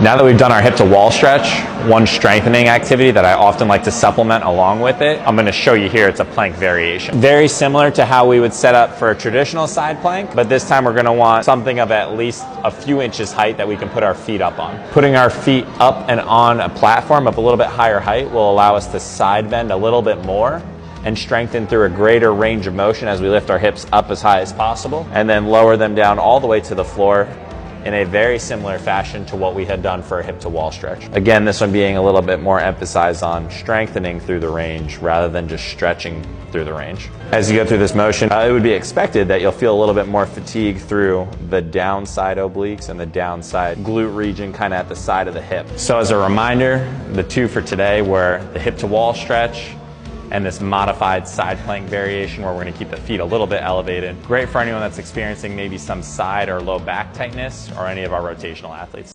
Now that we've done our hip to wall stretch, one strengthening activity that I often like to supplement along with it, I'm going to show you here, it's a plank variation. Very similar to how we would set up for a traditional side plank, but this time we're going to want something of at least a few inches height that we can put our feet up on. Putting our feet up and on a platform of a little bit higher height will allow us to side bend a little bit more and strengthen through a greater range of motion as we lift our hips up as high as possible and then lower them down all the way to the floor in a very similar fashion to what we had done for a hip to wall stretch. Again, this one being a little bit more emphasized on strengthening through the range rather than just stretching through the range. As you go through this motion, it would be expected that you'll feel a little bit more fatigue through the downside obliques and the downside glute region kind of at the side of the hip. So as a reminder, the two for today were the hip to wall stretch and this modified side plank variation where we're going to keep the feet a little bit elevated. Great for anyone that's experiencing maybe some side or low back tightness or any of our rotational athletes.